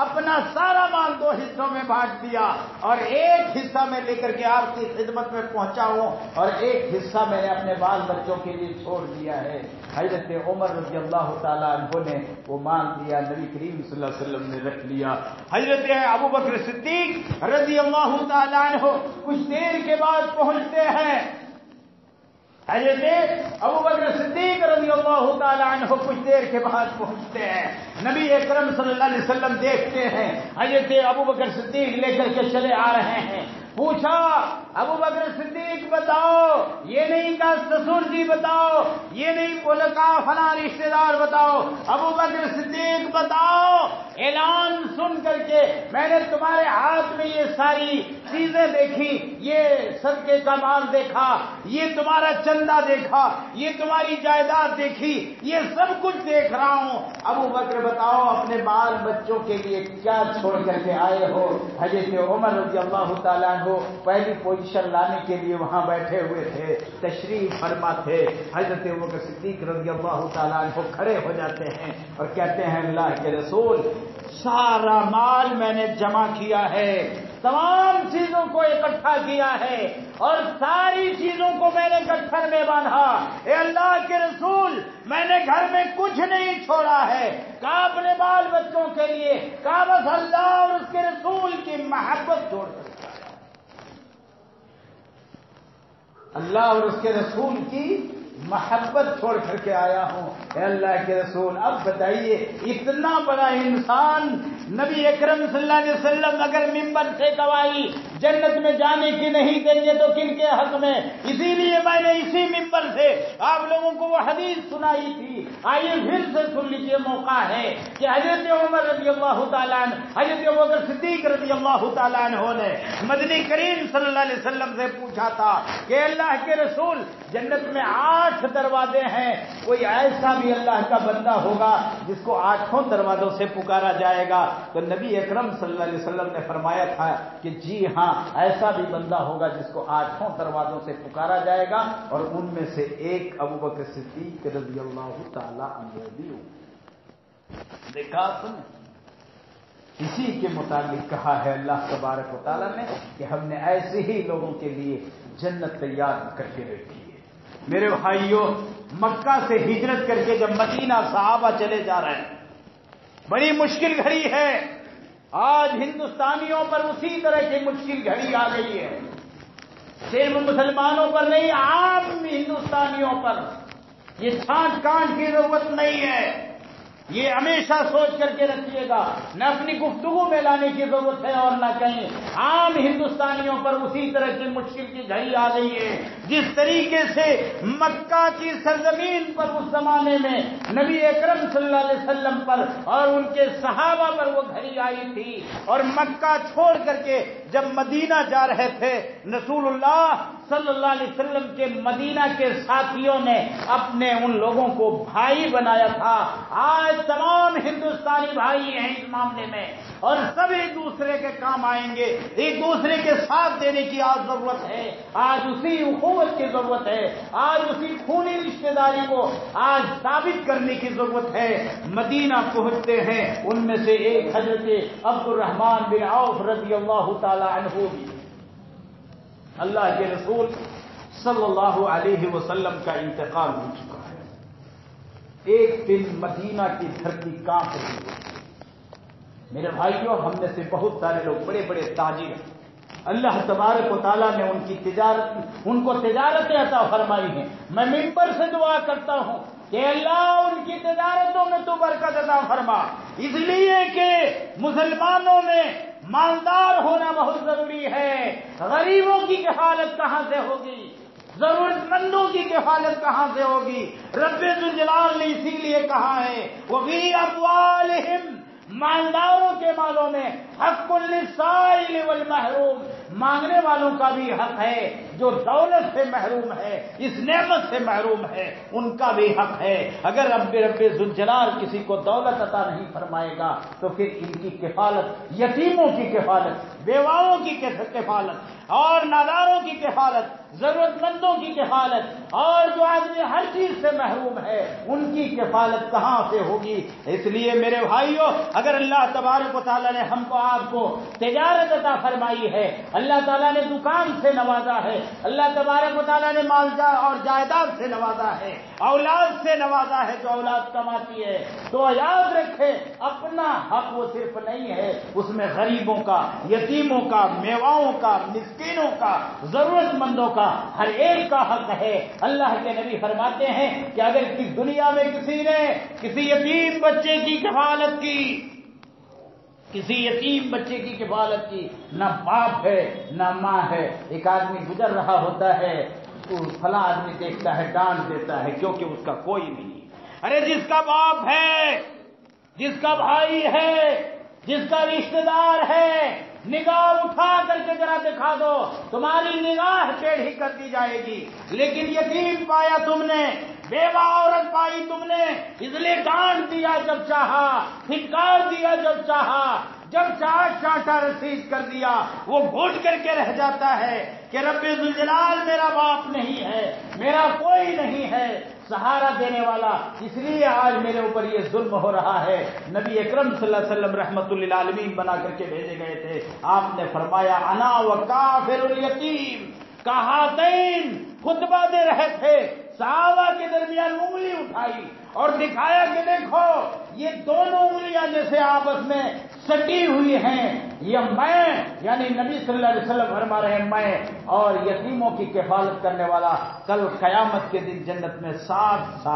اپنا سارا مال 2 حصوں میں بانٹ دیا، اور 1 حصہ میں لے کر کے آپ کی خدمت میں پہنچا ہوں، اور 1 حصہ میں نے اپنے بال بچوں کے لیے چھوڑ دیا ہے۔ حضرت عمر رضی اللہ تعالیٰ عنہ نے وہ مال دیا، نبی کریم صلی اللہ علیہ وسلم نے رکھ لیا۔ حضرت ابو بکر صدیق رضی اللہ تعالیٰ عنہ کچھ دیر کے بعد پہنچتے ہیں۔ حضرت ابو بکر صدیق رضی اللہ تعالیٰ عنہ کچھ دیر کے بعد پہنچتے ہیں۔ نبی اکرم صلی اللہ علیہ وسلم دیکھتے ہیں حضرت ابو بکر صدیق لے کر کے چلے آ رہے ہیں۔ پوچھا ابو بکر صدیق بتاؤ، یہ نہیں کہا سسر جی بتاؤ، یہ نہیں بولا کہا فلاں رشتے دار بتاؤ، ابو بکر صدیق بتاؤ، اعلان سن کر کے میں نے تمہارے ہاتھ میں یہ ساری چیزیں دیکھی، یہ صدقے کا مال دیکھا، یہ تمہارا چندہ دیکھا، یہ تمہاری جائیداد دیکھی، یہ سب کچھ دیکھ رہا ہوں، ابو بکر بتاؤ اپنے بال بچوں کے لیے کیا چھوڑ کر کے آئے ہو؟ حضرت عمر رضی اللہ تعالیٰ عنہ پہلی پوزیشن پوزیشن لانے کے لیے وہاں بیٹھے ہوئے تھے، تشریف فرما تھے، حضرت ابوبکر صدیق رضی اللہ تعالیٰ عنہ کھڑے ہو جاتے ہیں اور کہتے ہیں اللہ کے رسول سارا مال میں نے جمع کیا ہے، تمام چیزوں کو اکٹھا کیا ہے اور ساری چیزوں کو میں نے گٹھر میں باندھا، اے اللہ کے رسول میں نے گھر میں کچھ نہیں چھوڑا ہے، کہا اپنے بال بچوں کے لیے، کہا بس اللہ اور اس کے رسول کی محبت چھوڑ کر اللہ اور اس کے رسول کی محبت چھوڑ کر کے آیا ہوں۔ اے اللہ کے رسول اب بتائیے اتنا بڑا انسان نبی اکرم صلی اللہ علیہ وسلم اگر ممبر سے گواہی جنت میں جانے کی نہیں دیں گے تو کن کے حق میں؟ اسی لیے میں نے اسی ممبر سے آپ لوگوں کو وہ حدیث سنائی تھی، آئیے پھر سے سن لیجیے، موقع ہے کہ حضرت عمر رضی اللہ تعالیٰ عنہ، حضرت ابوبکر صدیق رضی اللہ تعالیٰ عنہ نے مدنی کریم صلی اللہ علیہ وسلم سے پوچھا تھا کہ اللہ کے رسول جنت میں 8 دروازے ہیں، کوئی ایسا بھی اللہ کا بندہ ہوگا جس کو 8 دروازوں سے پکارا جائے گا؟ تو نبی اکرم صلی اللہ علیہ وسلم نے فرمایا تھا کہ جی ہاں، ایسا بھی بندہ ہوگا جس کو 8 دروازوں سے پکارا جائے گا، اور ان میں سے ایک ابوبکر صدیق رضی اللہ تعالیٰ عنہ بھی ہو۔ دیکھا سن، اسی کے متعلق کہا ہے اللہ تبارک و تعالیٰ نے کہ ہم نے ایسے ہی لوگوں کے لیے جنت تیار کر کے رکھی ہے۔ میرے بھائیوں، مکہ سے ہجرت کر کے جب مدینہ صحابہ چلے جا رہے ہیں، بڑی مشکل گھڑی ہے۔ آج ہندوستانیوں پر اسی طرح کی مشکل گھڑی آ گئی ہے، صرف مسلمانوں پر نہیں، عام ہندوستانیوں پر۔ یہ چھانٹ کانٹ کی ضرورت نہیں ہے، یہ ہمیشہ سوچ کر کے رکھیے گا، نہ اپنی گفتگو میں لانے کی ضرورت ہے اور نہ کہیں۔ عام ہندوستانیوں پر اسی طرح کی مشکل کی گھڑی آ گئی ہے جس طریقے سے مکہ کی سرزمین پر اس زمانے میں نبی اکرم صلی اللہ علیہ وسلم پر اور ان کے صحابہ پر وہ گھڑی آئی تھی، اور مکہ چھوڑ کر کے جب مدینہ جا رہے تھے، رسول اللہ صلی اللہ علیہ وسلم کے مدینہ کے ساتھیوں نے اپنے ان لوگوں کو بھائی بنایا تھا۔ آج تمام ہندوستانی بھائی ہیں اس معاملے میں، اور سب ایک دوسرے کے کام آئیں گے، ایک دوسرے کے ساتھ دینے کی آج ضرورت ہے، آج اسی اخوت کی ضرورت ہے، آج اسی خونی رشتہ داری کو آج ثابت کرنے کی ضرورت ہے۔ مدینہ پہنچتے ہیں، ان میں سے ایک حضرت عبد الرحمن بن عوف رضی اللہ تعالی عنہ بھی، اللہ کے رسول صلی اللہ علیہ وسلم کا انتقال ہو چکا ہے۔ ایک دن مدینہ کی دھرتی کانپ رہی ہے۔ میرے بھائیوں، ہم میں سے بہت سارے لوگ بڑے بڑے تاجر ہیں، اللہ تبارک و تعالیٰ نے ان کو تجارتیں عطا فرمائی ہیں۔ میں ممبر سے دعا کرتا ہوں کہ اللہ ان کی تجارتوں میں تو برکت عطا فرما، اس لیے کہ مسلمانوں میں مالدار ہونا بہت ضروری ہے۔ غریبوں کی کفالت کہاں سے ہوگی؟ ضرورت مندوں کی کفالت کہاں سے ہوگی؟ رب ذوالجلال نے اسی لیے کہا ہے وَفِي أَمْوَالِهِمْ، مالداروں کے مالوں میں حق للسائل والمحروم، مانگنے والوں کا بھی حق ہے، جو دولت سے محروم ہے، اس نعمت سے محروم ہے، ان کا بھی حق ہے۔ اگر رب ذوالجلال کسی کو دولت عطا نہیں فرمائے گا تو پھر ان کی کفالت، یتیموں کی کفالت، بیواؤں کی کفالت اور ناداروں کی کفالت، ضرورت مندوں کی کفالت، اور جو آدمی ہر چیز سے محروم ہے ان کی کفالت کہاں سے ہوگی؟ اس لیے میرے بھائیوں، اگر اللہ تبارک و تعالیٰ نے ہم کو آپ کو تجارت عطا فرمائی ہے، اللہ تعالیٰ نے دکان سے نوازا ہے، اللہ تبارک و تعالیٰ نے مال اور جائیداد سے نوازا ہے، اولاد سے نوازا ہے جو اولاد کماتی ہے، تو یاد رکھے اپنا حق وہ صرف نہیں ہے، اس میں غریبوں کا، یتیموں کا، میواؤں کا، مسکینوں کا، ضرورت مندوں کا، ہر ایک کا حق ہے۔ اللہ کے نبی فرماتے ہیں کہ اگر اس دنیا میں کسی نے کسی یتیم بچے کی کفالت کی، کسی یتیم بچے کی کفالت کی، نہ باپ ہے نہ ماں ہے، ایک آدمی گزر رہا ہوتا ہے تو فلاں آدمی دیکھتا ہے، ڈانٹ دیتا ہے کیونکہ اس کا کوئی نہیں۔ ارے جس کا باپ ہے، جس کا بھائی ہے، جس کا رشتہ دار ہے، نگاہ اٹھا کر کے ذرا دکھا دو، تمہاری نگاہ ٹیڑھی کر دی جائے گی۔ لیکن یتیم پایا تم نے، بیوہ عورت پائی تم نے، اس لیے ڈانٹ دیا جب چاہا، پھٹکار دیا جب چاہا، جب چاٹا رسید کر دیا وہ گھٹ کر کے رہ جاتا ہے کہ رب ذوالجلال میرا باپ نہیں ہے، میرا کوئی نہیں ہے سہارا دینے والا، اس لیے آج میرے اوپر یہ ظلم ہو رہا ہے۔ نبی اکرم صلی اللہ علیہ وسلم رحمت للعالمین بنا کر کے بھیجے گئے تھے، آپ نے فرمایا انا وکافر الیتیم کہاتین، خطبہ دے رہے تھے، صحابہ کے درمیان انگلی اٹھائی اور دکھایا کہ دیکھو یہ دونوں انگلیاں جیسے آپس میں سٹی ہوئی ہیں، یہ میں یعنی نبی صلی اللہ علیہ وسلم فرما رہے ہیں میں اور یتیموں کی کفالت کرنے والا کل قیامت کے دن جنت میں ساتھ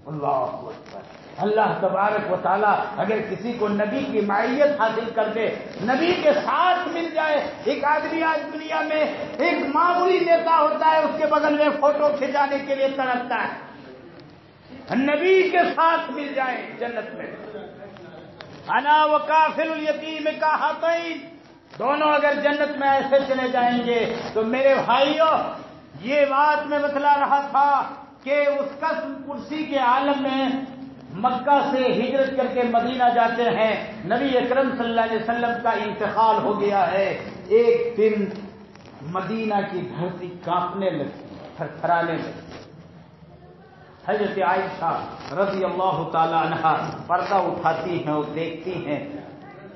اللہ اکبر۔ اللہ تبارک و تعالیٰ اگر کسی کو نبی کی معیت حاصل کر دے، نبی کے ساتھ مل جائے، ایک آدمی آج دنیا میں ایک معمولی نیتا ہوتا ہے، اس کے بغل میں فوٹو کھینچانے کے لیے تڑپتا ہے، نبی کے ساتھ مل جائے جنت میں۔ انا وکافل الیتیم کہاتین، دونوں اگر جنت میں ایسے چلے جائیں گے تو میرے بھائیوں یہ بات میں بتلا رہا تھا کہ اس قسم کرسی کے عالم میں مکہ سے ہجرت کر کے مدینہ جاتے ہیں، نبی اکرم صلی اللہ علیہ وسلم کا انتقال ہو گیا ہے، ایک دن مدینہ کی دھرتی کانپنے لگی، تھرتھرانے لگی۔ حضرت عائشہ رضی اللہ تعالی عنہا پردہ اٹھاتی ہیں اور دیکھتی ہیں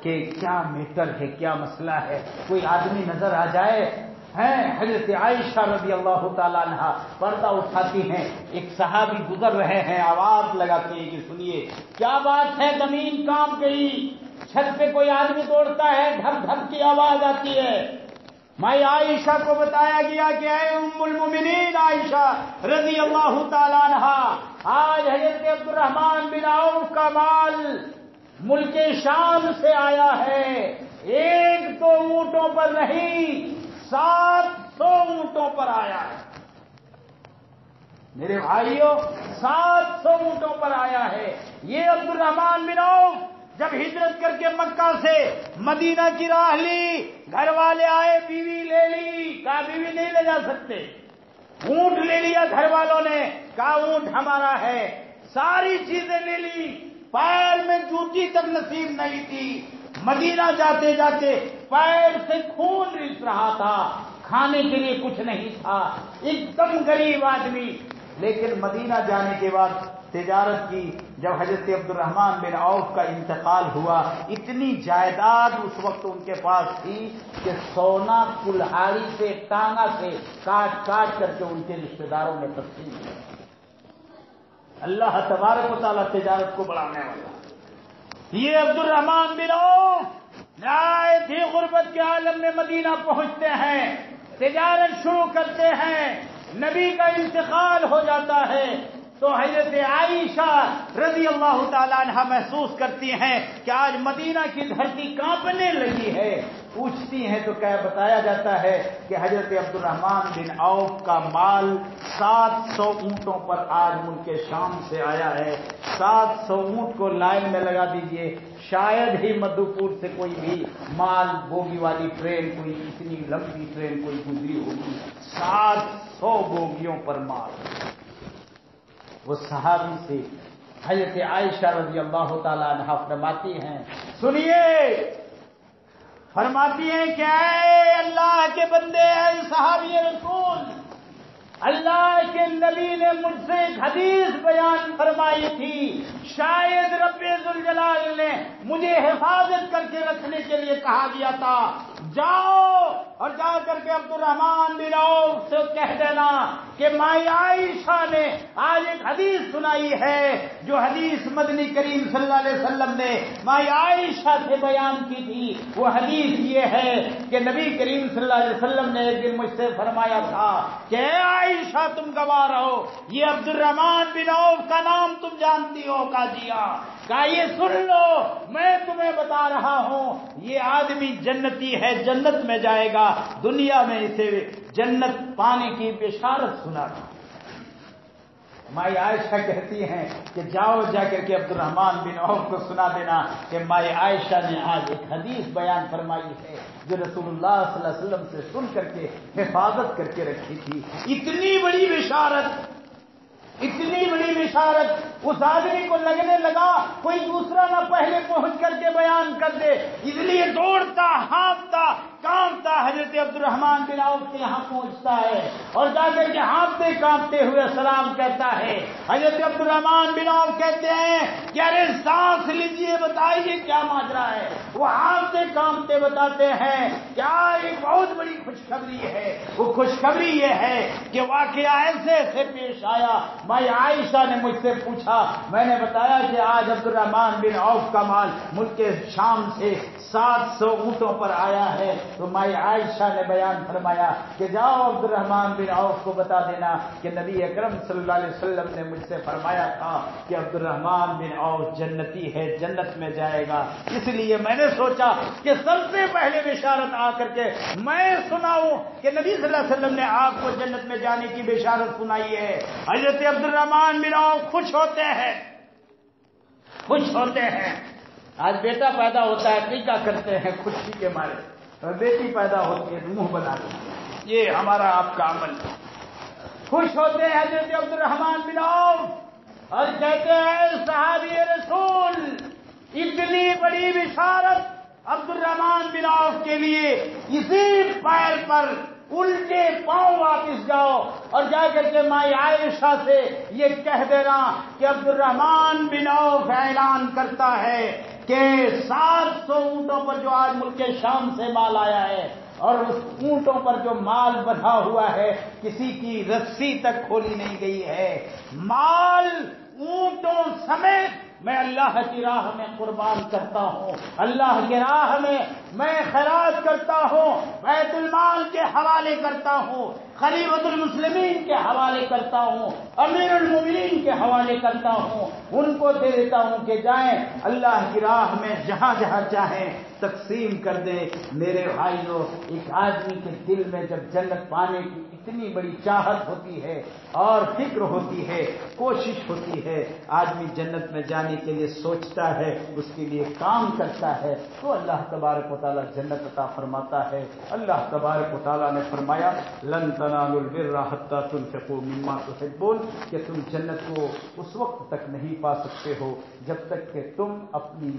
کہ کیا میٹر ہے، کیا مسئلہ ہے، کوئی آدمی نظر آ جائے ہیں۔ حضرت عائشہ رضی اللہ تعالی عنہا پردہ اٹھاتی ہیں، ایک صحابی گزر رہے ہیں، آواز لگاتی ہیں کہ سنیے کیا بات ہے، زمین کانپ گئی، چھت پہ کوئی آدمی دوڑتا ہے، دھک دھک کی آواز آتی ہے۔ مائی عائشہ کو بتایا گیا کہ اے ام المومنین عائشہ رضی اللہ تعالی عنہا، آج حضرت عبد الرحمن بن عوف کا مال ملک شام سے آیا ہے، ایک دو اونٹوں پر نہیں 700 اونٹوں پر آیا ہے۔ میرے بھائیوں 700 اونٹوں پر آیا ہے۔ یہ عبد الرحمن بن عوف جب ہجرت کر کے مکہ سے مدینہ کی راہ لی، گھر والے آئے، بیوی لے لی، کہا بیوی نہیں لے جا سکتے، اونٹ لے لیا گھر والوں نے، کہا اونٹ ہمارا ہے، ساری چیزیں لے لی، پیر میں جوتی تک نصیب نہیں تھی، مدینہ جاتے جاتے پیر سے خون رس رہا تھا، کھانے کے لیے کچھ نہیں تھا، ایک دم غریب آدمی، لیکن مدینہ جانے کے بعد تجارت کی۔ جب حضرت عبد الرحمن بن عوف کا انتقال ہوا، اتنی جائیداد اس وقت ان کے پاس تھی کہ سونا کلہاڑی سے ٹانگا سے کاٹ کاٹ کر کے ان کے رشتہ داروں میں تقسیم کیا۔ اللہ تبارک و تعالیٰ تجارت کو بڑھانے والا۔ یہ عبد الرحمن بن عوف آئے تھے، غربت کے عالم میں مدینہ پہنچتے ہیں، تجارت شروع کرتے ہیں، نبی کا انتقال ہو جاتا ہے تو حضرت عائشہ رضی اللہ تعالی عنہا محسوس کرتی ہیں کہ آج مدینہ کی دھرتی کانپنے لگی ہے، پوچھتی ہیں تو کیا بتایا جاتا ہے کہ حضرت عبد الرحمن بن عوف کا مال 700 اونٹوں پر آج ملک شام سے آیا ہے۔ 700 اونٹ کو لائن میں لگا دیجئے، شاید ہی مدھو پور سے کوئی بھی مال بوگی والی ٹرین، کوئی اتنی لمبی ٹرین کوئی گزری ہوگی، 700 بوگیوں پر مال۔ وہ صحابی سے حضرت عائشہ رضی اللہ تعالی عنہا فرماتی ہیں، سنیے، فرماتی ہیں کہ اے اللہ کے بندے، اے صحابی رسول، اللہ کے نبی نے مجھ سے ایک حدیث بیان فرمائی تھی، شاید رب ذوالجلال نے مجھے حفاظت کر کے رکھنے کے لیے کہا گیا تھا، جاؤ اور جا کر کے عبد الرحمن بن عوف سے کہہ دینا کہ مائی عائشہ نے آج ایک حدیث سنائی ہے، جو حدیث مدنی کریم صلی اللہ علیہ وسلم نے مائی عائشہ سے بیان کی تھی، وہ حدیث یہ ہے کہ نبی کریم صلی اللہ علیہ وسلم نے ایک دن مجھ سے فرمایا تھا کہ اے عائشہ تم گواہ رہو، یہ عبد الرحمن بن عوف کا نام تم جانتی ہو؟ کہا جی ہاں۔ کہا یہ سن لو، میں تمہیں بتا رہا ہوں، یہ آدمی جنتی ہے، جنت میں جائے گا، دنیا میں اسے جنت پانے کی بشارت سنا تھا۔ مائی عائشہ کہتی ہیں کہ جاؤ جا کر کے عبد الرحمن بن عوف کو سنا دینا کہ مائی عائشہ نے آج ایک حدیث بیان فرمائی ہے جو رسول اللہ صلی اللہ علیہ وسلم سے سن کر کے حفاظت کر کے رکھی تھی۔ اتنی بڑی بشارت بشارت اس آدمی کو لگنے لگا کوئی دوسرا نہ پہلے پہنچ کر کے بیان کر دے، اس لیے دوڑتا ہانپتا کانپتا حضرت عبد الرحمن بن عوف کے یہاں پہنچتا ہے اور جا کر کے ہانپتے کانپتے ہوئے سلام کہتا ہے۔ حضرت عبد الرحمن بن عوف کہتے ہیں کہ ارے سانس لیجیے، بتائیے کیا ماجرا ہے۔ وہ ہانپتے کانپتے بتاتے ہیں کیا ایک بہت بڑی خوشخبری ہے۔ وہ خوشخبری یہ ہے کہ واقعہ ایسے ایسے پیش آیا، مائی عائشہ نے مجھ سے پوچھا، میں نے بتایا کہ آج عبد الرحمن بن عوف کا مال ملک شام سے 700 اونٹوں پر آیا ہے، تو مائی عائشہ نے بیان فرمایا کہ جاؤ عبد الرحمن بن عوف کو بتا دینا کہ نبی اکرم صلی اللہ علیہ وسلم نے مجھ سے فرمایا تھا کہ عبد الرحمن بن عوف جنتی ہے، جنت میں جائے گا۔ اس لیے میں نے سوچا کہ سب سے پہلے بشارت آ کر کے میں سناؤں کہ نبی صلی اللہ علیہ وسلم نے آپ کو جنت میں جانے کی بشارت سنائی ہے۔ حضرت عبد الرحمن بن عوف خوش ہوتے ہیں، خوش ہوتے ہیں۔ آج بیٹا پیدا ہوتا ہے، ٹیکا کرتے ہیں خوشی کے مارے، اور بیٹی پیدا ہوتی ہے منہ بناتے ہیں، یہ ہمارا آپ کا عمل۔ خوش ہوتے ہیں حضرت عبد الرحمن بن عوف اور کہتے ہیں صحابی رسول، اتنی بڑی بشارت عبد الرحمن بن عوف کے لیے اسی پیر پر الٹے پاؤں واپس جاؤ اور جا کر کے مائی عائشہ سے یہ کہہ دینا کہ عبد الرحمن بن عوف اعلان کرتا ہے کہ 700 اونٹوں پر جو آج ملک شام سے مال آیا ہے، اور اس اونٹوں پر جو مال بندھا ہوا ہے کسی کی رسی تک کھولی نہیں گئی ہے، مال اونٹوں سمیت میں اللہ کی راہ میں قربان کرتا ہوں، اللہ کی راہ میں خیرات کرتا ہوں، بیت المال کے حوالے کرتا ہوں، خلیفۃ المسلمین کے حوالے کرتا ہوں، امیر المومنین کے حوالے کرتا ہوں، ان کو دے دیتا ہوں کہ جائیں اللہ کی راہ میں جہاں جہاں چاہیں تقسیم کر دیں۔ میرے بھائیوں، ایک آدمی کے دل میں جب جنت پانے کی اتنی بڑی چاہت ہوتی ہے اور فکر ہوتی ہے، کوشش ہوتی ہے، آدمی جنت میں جانے کے لیے سوچتا ہے، اس کے لیے کام کرتا ہے، تو اللہ تبارک و تعالیٰ جنت عطا فرماتا ہے۔ اللہ تبارک و تعالیٰ نے فرمایا لن تنالوا البر حتى تنفقوا مما تحبون، کہ تم جنت کو اس وقت تک نہیں پا سکتے ہو جب تک کہ تم اپنی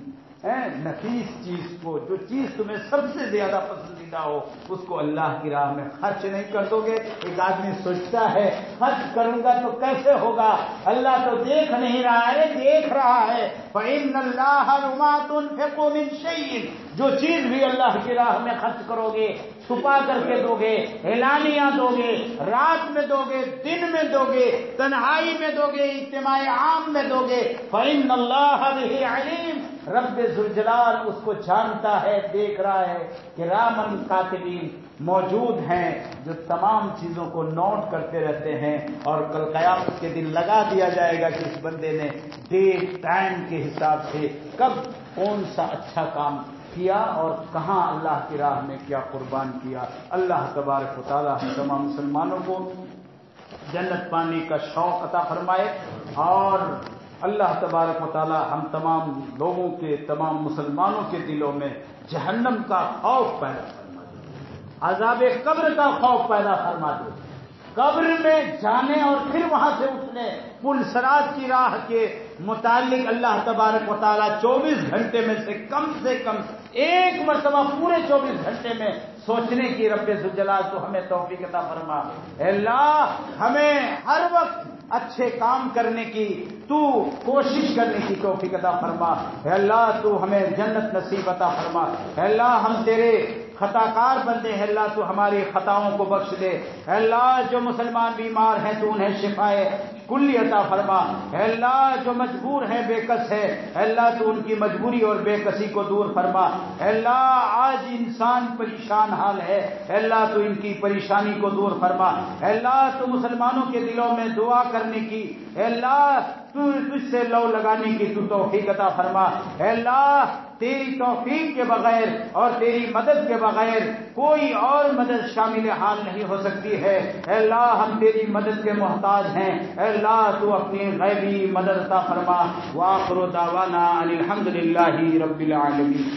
نفیس چیز کو، جو چیز تمہیں سب سے زیادہ پسندیدہ ہو، اس کو اللہ کی راہ میں خرچ نہیں کر دو گے۔ ایک آدمی سوچتا ہے خرچ کروں گا تو کیسے ہوگا، اللہ تو دیکھ نہیں رہا ہے، دیکھ رہا ہے۔ فَإِنَّ اللَّهَ وَمَا تُنْفِقُوا مِنْ شَيْءٍ، جو چیز بھی اللہ کی راہ میں خرچ کرو گے، چھپا کر کے دو گے، اعلانیہ دو گے، رات میں دو گے، دن میں دو گے، تنہائی میں دو گے، اجتماع عام میں دو گے، فَإِنَّ اللَّهَ بِهِ عَلِيمٌ، رب ذوالجلال اس کو جانتا ہے، دیکھ رہا ہے کہ رامن کاتبین موجود ہیں جو تمام چیزوں کو نوٹ کرتے رہتے ہیں، اور کل قیامت کے دن لگا دیا جائے گا کہ اس بندے نے ڈیٹ ٹائم کے حساب سے کب کون سا اچھا کام کیا اور کہاں اللہ کی راہ میں کیا قربان کیا۔ اللہ تبارک و تعالیٰ ہم تمام مسلمانوں کو جنت پانے کا شوق عطا فرمائے، اور اللہ تبارک و تعالیٰ ہم تمام لوگوں کے، تمام مسلمانوں کے دلوں میں جہنم کا خوف پیدا فرما دے، عذاب قبر کا خوف پیدا فرما دے، قبر میں جانے اور پھر وہاں سے اٹھنے، پل صراط کی راہ کے متعلق اللہ تبارک و تعالیٰ 24 گھنٹے میں سے کم ایک مرتبہ پورے 24 گھنٹے میں سوچنے کی رب ذوالجلال تو ہمیں توفیق عطا فرما۔ اے اللہ ہمیں ہر وقت اچھے کام کرنے کی، تو کوشش کرنے کی توفیق عطا فرما۔ اے اللہ تو ہمیں جنت نصیب عطا فرما۔ اے اللہ ہم تیرے خطا کار بندے ہیں، اللہ تو ہماری خطاؤں کو بخش دے۔ اے اللہ جو مسلمان بیمار ہیں تو انہیں شفائے کلی عطا فرما۔ اے اللہ جو مجبور ہیں، بے کس ہے، اے اللہ تو ان کی مجبوری اور بے کسی کو دور فرما۔ اے اللہ آج انسان پریشان حال ہے، اے اللہ تو ان کی پریشانی کو دور فرما۔ اے اللہ تو مسلمانوں کے دلوں میں دعا کرنے کی، اے اللہ تو تجھ سے لو لگانے کی تو توفیق عطا فرما۔ اے اللہ تیری توفیق کے بغیر اور تیری مدد کے بغیر کوئی اور مدد شامل حال نہیں ہو سکتی ہے۔ اے اللہ ہم تیری مدد کے محتاج ہیں، اے اللہ تو اپنی غیبی مدد عطا فرما۔ وآخر دعوانا ان الحمد للہ رب العالمین۔